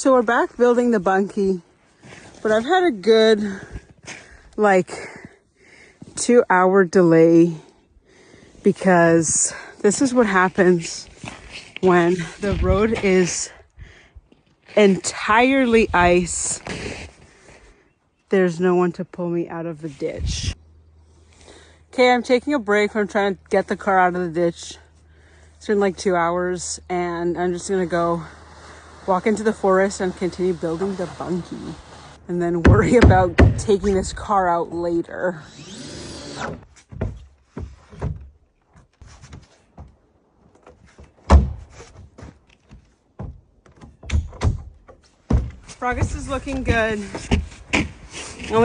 So we're back building the bunkie, but I've had a good 2-hour delay because this is what happens when the road is entirely ice. There's no one to pull me out of the ditch. Okay, I'm taking a break from trying to get the car out of the ditch. It's been 2 hours and I'm just gonna go walk into the forest and continue building the bunkie and then worry about taking this car out later. Progress is looking good. Only